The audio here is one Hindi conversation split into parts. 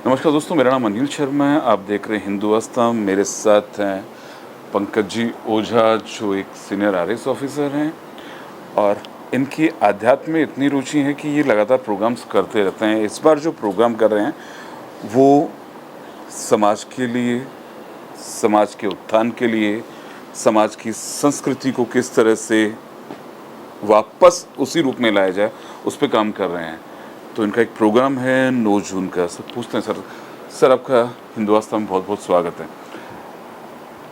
नमस्कार दोस्तों, मेरा नाम अनिल शर्मा है। आप देख रहे हैं हिंदुस्तान। मेरे साथ हैं पंकज जी ओझा, जो एक सीनियर आरएस ऑफिसर हैं और इनकी आध्यात्म में इतनी रुचि है कि ये लगातार प्रोग्राम्स करते रहते हैं। इस बार जो प्रोग्राम कर रहे हैं वो समाज के लिए, समाज के उत्थान के लिए, समाज की संस्कृति को किस तरह से वापस उसी रूप में लाया जाए, उस पे काम कर रहे हैं। तो इनका एक प्रोग्राम है 9 जून का। सर पूछते हैं, सर आपका हिंदुस्तान में बहुत बहुत स्वागत है।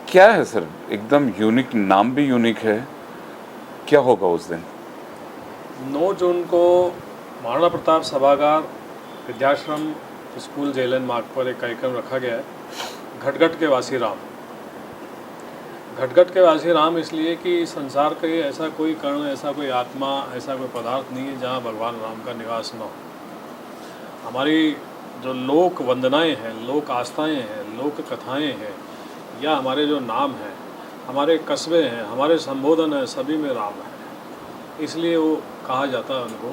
क्या है सर, एकदम यूनिक, नाम भी यूनिक है, क्या होगा उस दिन? 9 जून को महाराणा प्रताप सभागार विद्याश्रम स्कूल जेलन मार्ग पर एक कार्यक्रम रखा गया है, घटघट के वासी राम। घटघट के वासी राम इसलिए कि संसार के ऐसा कोई कण, ऐसा कोई आत्मा, ऐसा कोई पदार्थ नहीं है जहाँ भगवान राम का निवास न हो। हमारी जो लोक वंदनाएँ हैं, लोक आस्थाएँ हैं, लोक कथाएँ हैं, या हमारे जो नाम हैं, हमारे कस्बे हैं, हमारे संबोधन हैं, सभी में राम है। इसलिए वो कहा जाता है उनको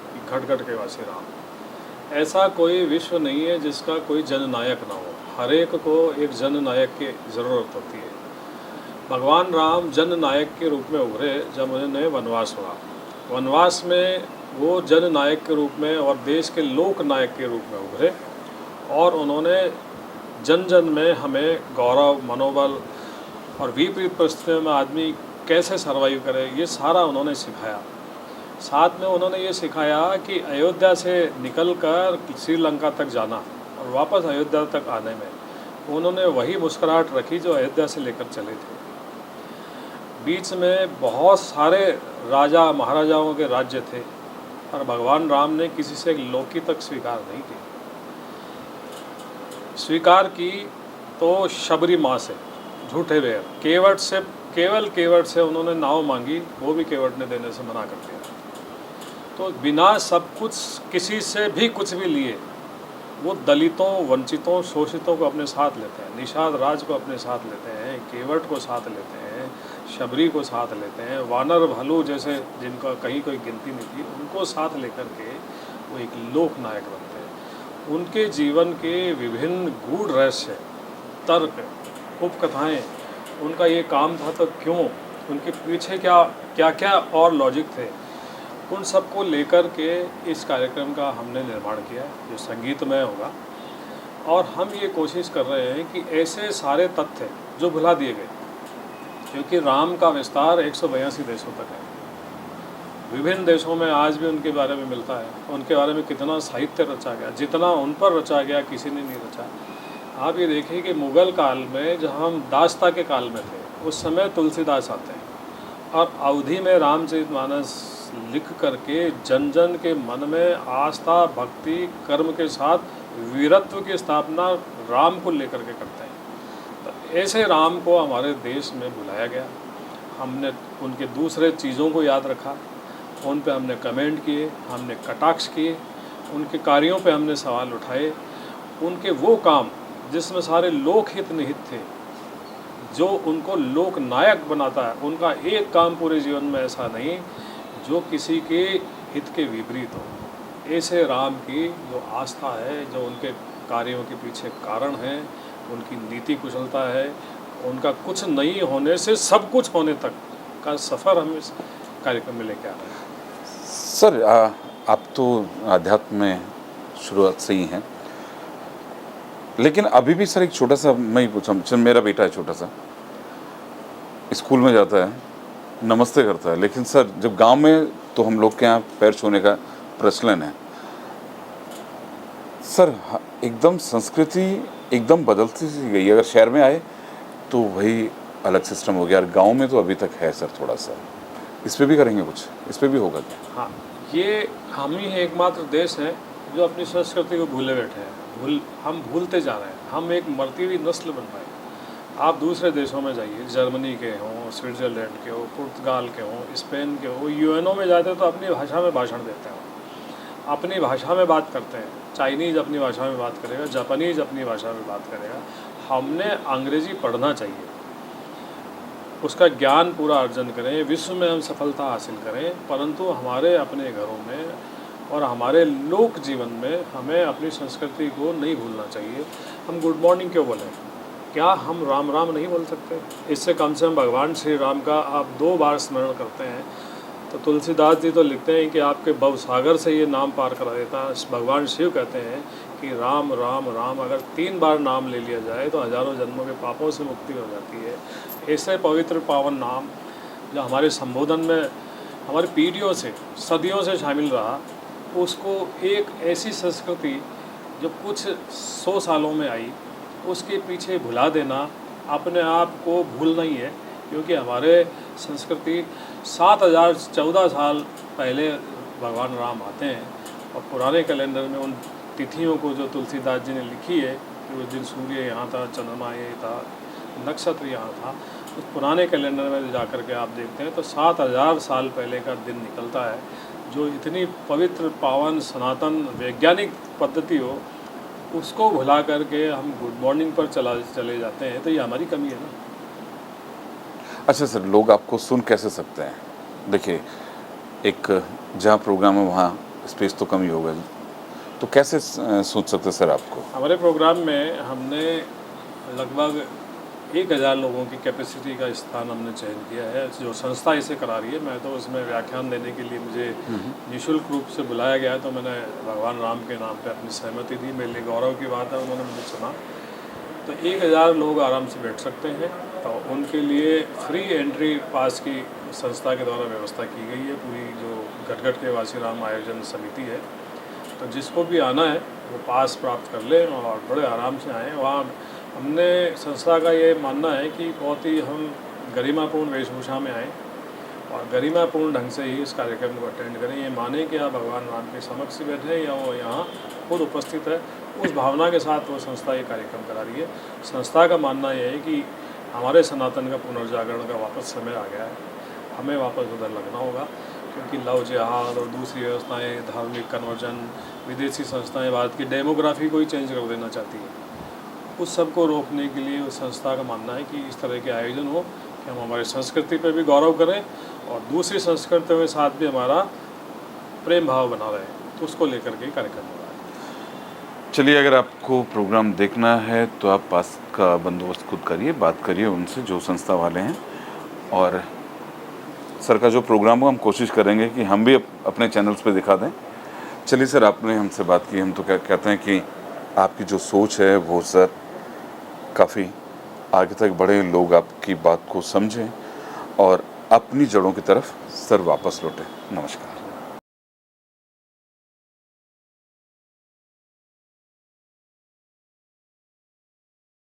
कि घटघट के वासी राम। ऐसा कोई विश्व नहीं है जिसका कोई जननायक ना हो। हर एक को एक जननायक की ज़रूरत होती है। भगवान राम जननायक के रूप में उभरे जब उन्हें वनवास हुआ। वनवास में वो जननायक के रूप में और देश के लोक नायक के रूप में उभरे और उन्होंने जन जन में हमें गौरव, मनोबल और विपरीत परिस्थितियों में आदमी कैसे सर्वाइव करे, ये सारा उन्होंने सिखाया। साथ में उन्होंने ये सिखाया कि अयोध्या से निकलकर श्रीलंका तक जाना और वापस अयोध्या तक आने में उन्होंने वही मुस्कुराहट रखी जो अयोध्या से लेकर चले थे। बीच में बहुत सारे राजा महाराजाओं के राज्य थे और भगवान राम ने किसी से लौकी तक स्वीकार नहीं की। स्वीकार की तो शबरी माँ से, झूठे बैर, केवट से उन्होंने नाव मांगी, वो भी केवट ने देने से मना कर दिया। तो बिना सब कुछ, किसी से भी कुछ भी लिए वो दलितों, वंचितों, शोषितों को अपने साथ लेते हैं, निषाद राज को अपने साथ लेते हैं, केवट को साथ लेते हैं, शबरी को साथ लेते हैं, वानर भालू जैसे जिनका कहीं कोई गिनती नहीं थी, उनको साथ लेकर के वो एक लोक नायक बनते हैं। उनके जीवन के विभिन्न गूढ़ रहस्य, तर्क, उपकथाएँ, उनका ये काम था तो क्यों, उनके पीछे क्या क्या और लॉजिक थे, उन सबको लेकर के इस कार्यक्रम का हमने निर्माण किया जो संगीतमय होगा। और हम ये कोशिश कर रहे हैं कि ऐसे सारे तथ्य जो भुला दिए गए, क्योंकि राम का विस्तार 182 देशों तक है। विभिन्न देशों में आज भी उनके बारे में मिलता है, उनके बारे में कितना साहित्य रचा गया, जितना उन पर रचा गया किसी ने नहीं रचा। आप ये देखिए कि मुग़ल काल में जब हम दास्ता के काल में थे, उस समय तुलसीदास आते हैं और अवधि में रामचरितमानस लिख करके जन जन के मन में आस्था, भक्ति, कर्म के साथ वीरत्व की स्थापना राम को लेकर के करते हैं। तो ऐसे राम को हमारे देश में बुलाया गया। हमने उनके दूसरे चीज़ों को याद रखा, उन पे हमने कमेंट किए, हमने कटाक्ष किए, उनके कार्यों पे हमने सवाल उठाए। उनके वो काम जिसमें सारे लोक हित निहित थे, जो उनको लोक नायक बनाता है, उनका एक काम पूरे जीवन में ऐसा नहीं जो किसी के हित के विपरीत हो। ऐसे राम की जो आस्था है, जो उनके कार्यों के पीछे कारण है, उनकी नीति कुशलता है, उनका कुछ नहीं होने से सब कुछ होने तक का सफ़र हम इस कार्यक्रम में लेके आ रहे हैं। सर आप तो अध्यात्म में शुरुआत से ही हैं, लेकिन अभी भी सर एक छोटा सा मैं ही पूछा, मेरा बेटा है छोटा सा, स्कूल में जाता है, नमस्ते करता है, लेकिन सर जब गांव में तो हम लोग के यहाँ पैर छूने का प्रचलन है। सर एकदम संस्कृति एकदम बदलती सी गई। अगर शहर में आए तो वही अलग सिस्टम हो गया, और गांव में तो अभी तक है सर थोड़ा सा। इस पे भी करेंगे कुछ, इस पे भी होगा क्या? हाँ, ये हम ही एकमात्र देश है जो अपनी संस्कृति को भूले बैठे हैं। हम भूलते जा रहे हैं, हम एक मरती हुई नस्ल बन रहे हैं। आप दूसरे देशों में जाइए, जर्मनी के हों, स्विट्ज़रलैंड के हो, पुर्तगाल के हों, स्पेन के हो, यूएनओ में जाते तो अपनी भाषा में भाषण देते हैं, अपनी भाषा में बात करते हैं। चाइनीज़ अपनी भाषा में बात करेगा, जापानीज़ अपनी भाषा में बात करेगा। हमने अंग्रेज़ी पढ़ना चाहिए, उसका ज्ञान पूरा अर्जन करें, विश्व में हम सफलता हासिल करें, परंतु हमारे अपने घरों में और हमारे लोक जीवन में हमें अपनी संस्कृति को नहीं भूलना चाहिए। हम गुड मॉर्निंग क्यों बोलें? क्या हम राम राम नहीं बोल सकते? इससे कम से कम भगवान श्री राम का आप 2 बार स्मरण करते हैं तो तुलसीदास जी तो लिखते हैं कि आपके भवसागर से ये नाम पार करा देता है। भगवान शिव कहते हैं कि राम राम राम अगर 3 बार नाम ले लिया जाए तो हजारों जन्मों के पापों से मुक्ति हो जाती है। ऐसे पवित्र पावन नाम जो हमारे संबोधन में हमारी पीढ़ियों से सदियों से शामिल रहा, उसको एक ऐसी संस्कृति जो कुछ 100 सालों में आई, उसके पीछे भुला देना अपने आप को भूलना ही है। क्योंकि हमारे संस्कृति 7014 साल पहले भगवान राम आते हैं और पुराने कैलेंडर में उन तिथियों को जो तुलसीदास जी ने लिखी है कि उस दिन सूर्य यहाँ था, चंद्रमा ये था, नक्षत्र यहाँ था, उस पुराने कैलेंडर में जाकर के आप देखते हैं तो 7000 साल पहले का दिन निकलता है। जो इतनी पवित्र पावन सनातन वैज्ञानिक पद्धति हो, उसको भुला करके हम गुड मॉर्निंग पर चले जाते हैं, तो ये हमारी कमी है ना। अच्छा सर, लोग आपको सुन कैसे सकते हैं? देखिए, एक जहाँ प्रोग्राम है वहाँ स्पेस तो कम ही होगा, तो कैसे सुन सकते सर आपको? हमारे प्रोग्राम में हमने लगभग 1000 लोगों की कैपेसिटी का स्थान हमने चयन किया है, जो संस्था इसे करा रही है। मैं तो उसमें व्याख्यान देने के लिए मुझे निःशुल्क रूप से बुलाया गया है, तो मैंने भगवान राम के नाम पे अपनी सहमति दी। मेरे लिए गौरव की बात है, उन्होंने मुझे सुना। तो 1000 लोग आराम से बैठ सकते हैं। तो उनके लिए फ्री एंट्री पास की संस्था के द्वारा व्यवस्था की गई है। पूरी जो गटगट के वासीराम आयोजन समिति है, तो जिसको भी आना है वो पास प्राप्त कर ले और बड़े आराम से आएँ। वहाँ हमने संस्था का ये मानना है कि बहुत ही हम गरिमापूर्ण वेशभूषा में आएँ और गरिमापूर्ण ढंग से ही इस कार्यक्रम को अटेंड करें। ये माने कि आप भगवान राम के समक्ष बैठे हैं या वो यहाँ खुद उपस्थित है, उस भावना के साथ वो संस्था ये कार्यक्रम करा रही है। संस्था का मानना यह है कि हमारे सनातन का पुनर्जागरण का वापस समय आ गया है, हमें वापस उधर लगना होगा। क्योंकि लव जिहाद और दूसरी व्यवस्थाएं, धार्मिक कन्वर्जन, विदेशी संस्थाएं भारत की डेमोग्राफी को ही चेंज कर देना चाहती है। उस सब को रोकने के लिए उस संस्था का मानना है कि इस तरह के आयोजन हो कि हम हमारी संस्कृति पर भी गौरव करें और दूसरी संस्कृतियों के साथ भी हमारा प्रेम भाव बना रहे, तो उसको लेकर के कार्यक्रम हो रहा है। चलिए, अगर आपको प्रोग्राम देखना है तो आप पास का बंदोबस्त खुद करिए, बात करिए उनसे जो संस्था वाले हैं। और सर का जो प्रोग्राम हो हम कोशिश करेंगे कि हम भी अपने चैनल्स पे दिखा दें। चलिए सर, आपने हमसे बात की, हम तो क्या कहते हैं कि आपकी जो सोच है वो सर काफ़ी आगे तक बढ़े, लोग आपकी बात को समझें और अपनी जड़ों की तरफ सर वापस लौटें। नमस्कार।